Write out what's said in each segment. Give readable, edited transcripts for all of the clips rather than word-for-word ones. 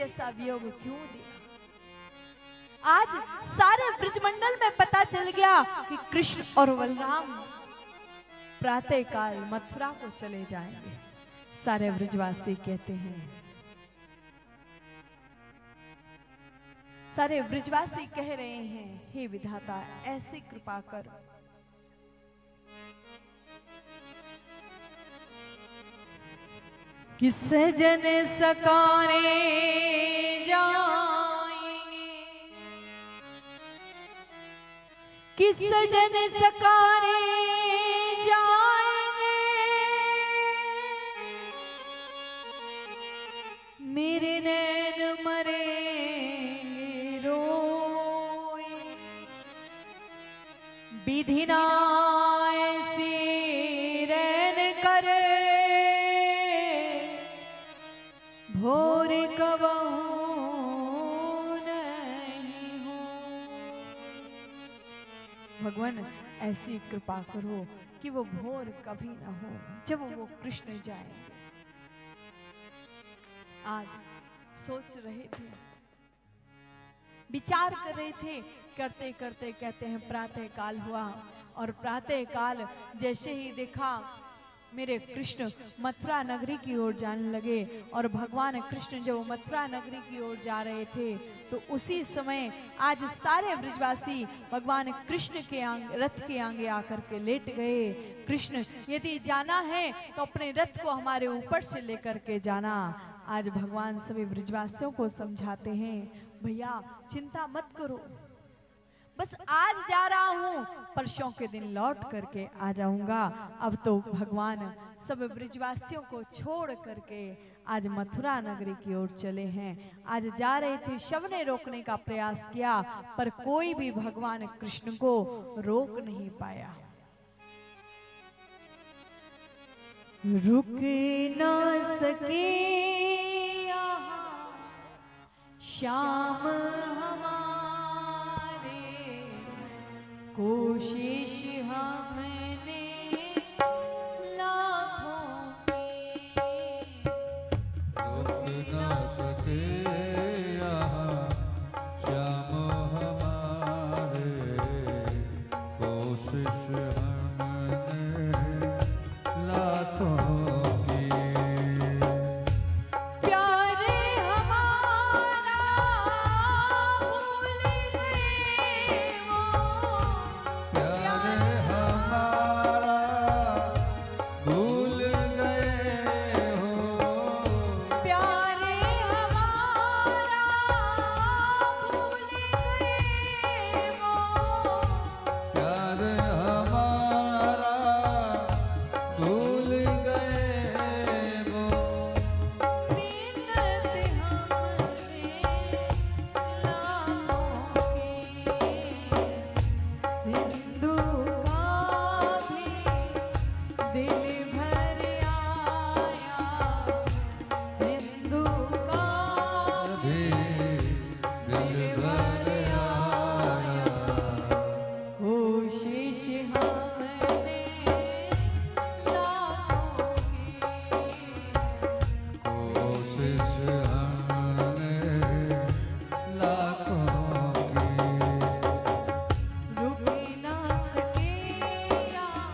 जैसा वियोग क्यों दिया। आज सारे ब्रजमंडल में पता चल गया कि कृष्ण और बलराम प्रातः काल मथुरा को चले जाएंगे। सारे ब्रजवासी कहते हैं, सारे ब्रजवासी कह रहे हैं, हे विधाता ऐसी कृपा कर। कि सजन सकारे जाएंगे, कि सजन सकारे जाएंगे, मेरे नैन मरेंगे रोए। विधि ना ऐसी रैन करे, भोर कबहू नहीं हो। भगवान ऐसी कृपा करो कि वो भोर कभी ना हो जब वो कृष्ण जाएंगे। आज सोच रहे थे, विचार कर रहे थे, करते करते कहते हैं प्रातः काल हुआ और प्रातः काल जैसे ही देखा मेरे कृष्ण मथुरा नगरी की ओर जाने लगे। और भगवान कृष्ण जब मथुरा नगरी की ओर जा रहे थे तो उसी समय आज सारे ब्रजवासी भगवान कृष्ण के रथ के आगे आकर के लेट गए। कृष्ण यदि जाना है तो अपने रथ को हमारे ऊपर से लेकर के जाना। आज भगवान सभी ब्रजवासियों को समझाते हैं, भैया चिंता मत करो, बस आज जा रहा हूं, परसों के दिन लौट करके आ जाऊंगा। अब तो भगवान सब ब्रजवासियों को छोड़ करके आज मथुरा नगरी की ओर चले हैं। आज जा रहे थे, सबने रोकने का प्रयास किया पर कोई भी भगवान कृष्ण को रोक नहीं पाया। रुक ना सके यहाँ श्याम हमारे, कोशिश हमने लाखों की, रुक ना सके यहाँ श्याम हमारे, कोशिश हमने लाखों की। प्यारे हमारा भूल गए वो, प्यारे हमारा भूल गए हो, प्यारे हमारा भूल गए वो, प्यारे हमारा भूल गए वो। मिन्नत हमने लाखों की, सिंधु का भी दिल भर आया, सिंधु का भी दिल भर आया, कोशिश हमने लाखों की, कोशिश हमने लाखों की। रुक ना सके यहाँ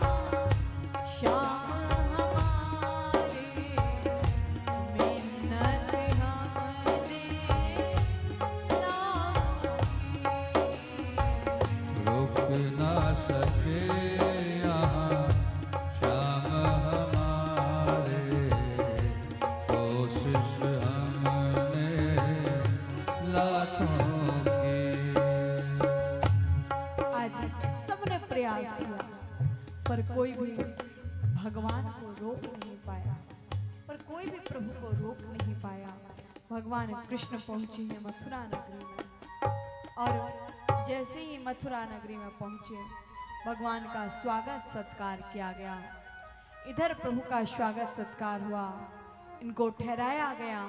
श्याम हमारे, मिन्नत हमने लाखों की। रुक ना सके यहाँ श्याम हमारे, कोशिश हमने लाखों की। आज सबने प्रयास किया पर कोई भी भगवान को रोक नहीं पाया, पर कोई भी प्रभु को रोक नहीं पाया। भगवान कृष्ण पहुंचे हैं मथुरा नगरी में और जैसे ही मथुरा नगरी में पहुंचे भगवान का स्वागत सत्कार किया गया। इधर प्रभु का स्वागत सत्कार हुआ, इनको ठहराया गया।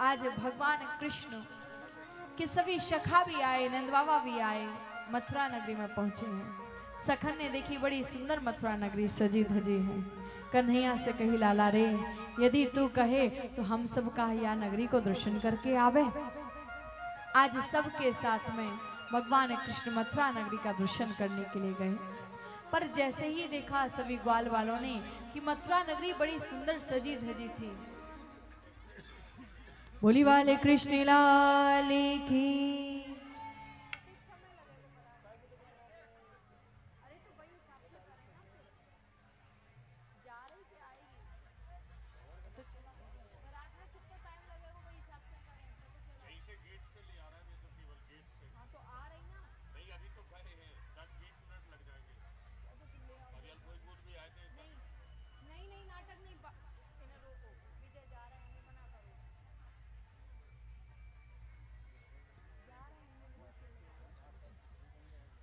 आज भगवान कृष्ण के सभी सखा भी आए, नंद बाबा भी आए, मथुरा नगरी में पहुंचे हैं। सखन ने देखी बड़ी सुंदर मथुरा नगरी सजी धजी है। कन्हैया से कही लाला रे यदि तू कहे तो हम सब का या नगरी को दर्शन करके आवे। आज सबके साथ में भगवान कृष्ण मथुरा नगरी का दर्शन करने के लिए गए, पर जैसे ही देखा सभी ग्वाल वालों ने कि मथुरा नगरी बड़ी सुंदर सजी धजी थी। बोली वाले कृष्ण लाल की।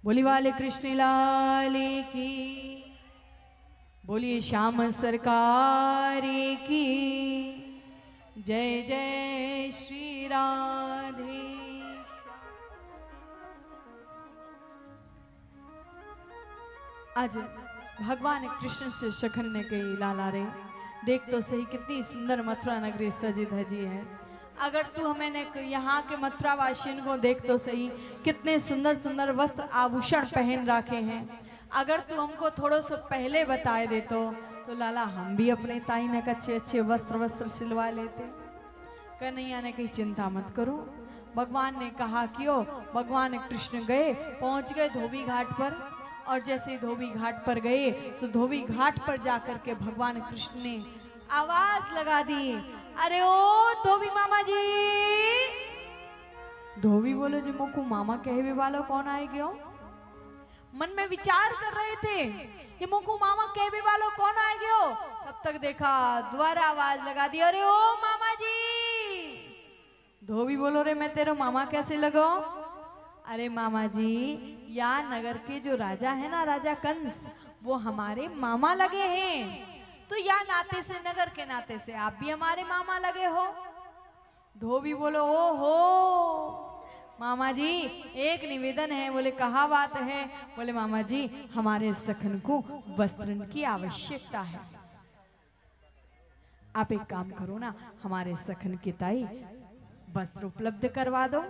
बोली वाले कृष्ण लाल की। बोलिए श्याम सरकार की। जय जय श्री राधे। आज भगवान कृष्ण से शखन ने कही, लाला रे देख तो सही कितनी सुंदर मथुरा नगरी सजी धजी है। अगर तू हमें यहाँ के मथुरा वासियों को देख तो सही कितने सुंदर सुंदर वस्त्र आभूषण पहन रखे हैं। अगर तू हमको थोड़ा सा पहले बताए दे तो लाला हम भी अपने ताई ने अच्छे अच्छे वस्त्र सिलवा लेते। कन्हैया ने कही चिंता मत करो। भगवान ने कहा क्यों। भगवान कृष्ण गए, पहुंच गए धोबी घाट पर, और जैसे ही धोबी घाट पर गए तो धोबी घाट पर जाकर के भगवान कृष्ण ने आवाज लगा दी, अरे ओ धोबी मामा जी। धोबी बोलो जी मोकू मामा कहवे वालो कौन आए गयो। मन में विचार कर रहे थे कि मोकू मामा कहवे वालो कौन आए गयो। तब तक देखा दोबारा आवाज लगा दी, अरे ओ मामा जी। धोबी बोलो रे मैं तेरा मामा कैसे लगो। अरे मामा जी या नगर के जो राजा है ना, राजा कंस, वो हमारे मामा लगे हैं, तो या नाते से नगर के नाते से आप भी हमारे मामा लगे हो। धोबी बोलो ओ हो मामा जी एक निवेदन है। बोले कहा बात है। बोले मामा जी हमारे सखन को वस्त्र की आवश्यकता है। आप एक काम करो ना, हमारे सखन की ताई वस्त्र उपलब्ध करवा दो।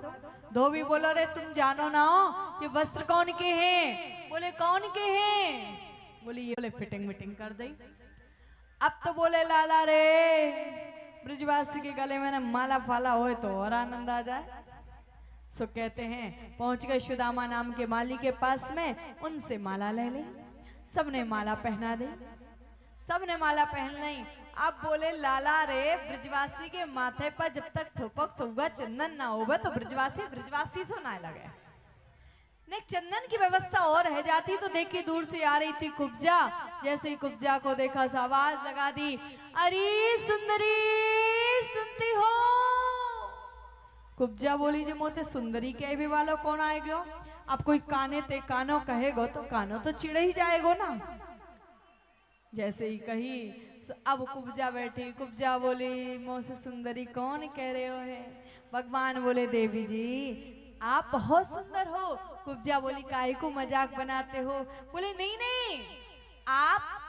धोबी बोलो रे तुम जानो ना हो ये वस्त्र कौन के हैं। बोले कौन के हैं। बोले ये। बोले फिटिंग विटिंग कर दई। अब तो बोले लाला रे ब्रजवासी के गले में ना माला फाला होए तो और आनंद आ जाए। सो कहते हैं पहुंच गए सुदामा नाम के माली के पास में, उनसे माला ले ले। सबने माला पहना दी, सबने माला पहन ली। अब बोले लाला रे ब्रजवासी के माथे पर जब तक थोपक थोगा चंदन ना होगा तो ब्रजवासी सुनाए लगे। ने चंदन की व्यवस्था और रह जाती तो देखी दूर से आ रही थी कुब्जा। जैसे ही कुब्जा को देखा तो आवाज लगा दी, अरे सुंदरी सुनती हो। कुब्जा बोली जो मोते सुंदरी के भी वालों कौन आए गयो। अब कोई काने ते कानो कहेगो तो कानो तो चिड़ ही जाएगो ना। जैसे ही कही अब कुब्जा बैठी। कुब्जा बोली मोह से सुंदरी कौन कह रहे हो है। भगवान बोले देवी जी आप बहुत सुंदर हो। कुब्जा बोली काहे को मजाक बनाते हो। बोले नहीं नहीं आप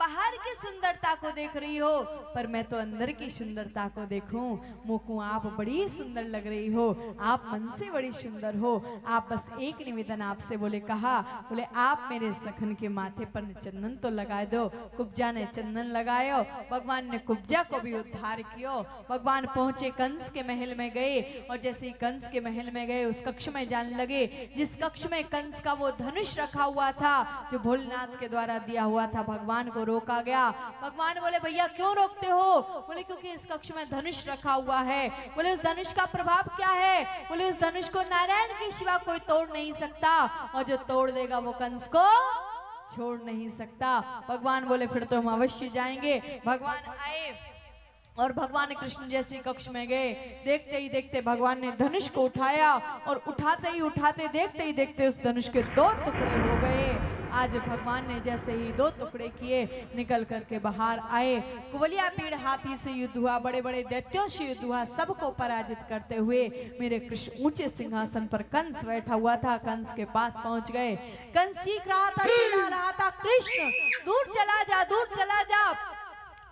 बाहर की सुंदरता को देख रही हो, पर मैं तो अंदर की सुंदरता को देखूं। मोकू आप बड़ी सुंदर लग रही हो, आप मन से बड़ी सुंदर हो। आप बस एक निवेदन आपसे बोले कहा। बोले आप मेरे सखन के माथे पर चंदन तो लगा दो। कुब्जा ने चंदन लगायो। भगवान ने कुब्जा को भी उद्धार किया। भगवान पहुंचे कंस के महल में गए, और जैसे ही कंस के महल में गए उस कक्ष में जाने लगे जिस कक्ष में कंस का वो धनुष रखा हुआ था जो भोलेनाथ के द्वारा दिया हुआ था। भगवान को रोका गया। भगवान बोले भैया क्यों रोकते हो। बोले क्योंकि इस कक्ष में धनुष रखा हुआ है। बोले उस धनुष का प्रभाव क्या है। बोले उस धनुष को नारायण के सिवा कोई तोड़ नहीं सकता, और जो तोड़ देगा वो कंस को छोड़ नहीं सकता। भगवान बोले फिर तो हम अवश्य जाएंगे। भगवान आए और भगवान कृष्ण जैसे कक्ष में गए। देखते ही देखते भगवान ने धनुष को उठाया, और उठाते ही उठाते देखते ही देखते उस धनुष के 2 टुकड़े हो गए। आज भगवान ने जैसे ही 2 टुकड़े किए निकल करके बाहर आए। कुवलिया पीड़ हाथी से युद्ध हुआ, बड़े बड़े दैत्यों से युद्ध हुआ। सबको पराजित करते हुए मेरे कृष्ण ऊंचे सिंहासन पर कंस बैठा हुआ था। कंस के पास पहुंच गए। कंस चीख रहा था, चिल्ला रहा था, कृष्ण दूर चला जा, दूर चला जा।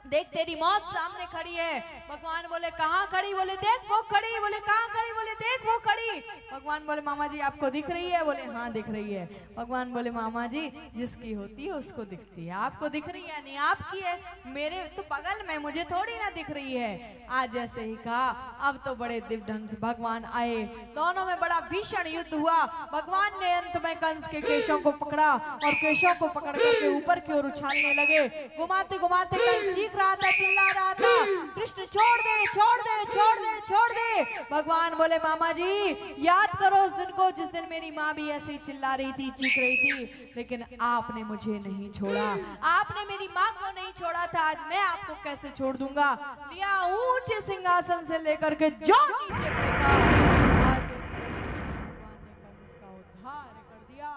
देख तेरी मौत सामने खड़ी है। भगवान बोले कहाँ खड़ी? बोले देख वो खड़ी। बोले कहाँ खड़ी? बोले देख वो खड़ी। भगवान बोले मामा जी आपको दिख रही है? बोले हाँ दिख रही है। भगवान बोले मामा जी जिसकी होती है उसको दिखती है, आपको दिख रही है नहीं आपकी है, मेरे तो बगल में, मुझे थोड़ी ना दिख रही है। आज जैसे ही कहा अब तो बड़े दिव्य ढंग से भगवान आए, दोनों में बड़ा भीषण युद्ध हुआ। भगवान ने अंत में कंस के केशों को पकड़ा और केशों को पकड़ करके ऊपर की ओर उछालने लगे। घुमाते घुमाते कंस चीख रहा था, चिल्ला रहा था, कृष्ण छोड़ दे छोड़ दे छोड़ दे छोड़ दे। भगवान बोले मामा जी याद करो उस दिन को जिस दिन मेरी माँ भी ऐसे ही चिल्ला रही थी, चीख रही थी, लेकिन आपने मुझे नहीं छोड़ा, आपने मेरी माँ को नहीं छोड़ा था, आज मैं आपको कैसे छोड़ दूंगा। लिया ऊंचे सिंहासन से लेकर के जो नीचे फेंका। आज भगवान ने कंस का उद्धार कर दिया।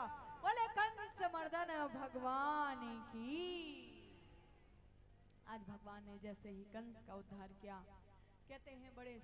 बोले कंस मर्दन भगवान की। आज भगवान ने जैसे ही कंस का उद्धार किया, कहते हैं बड़े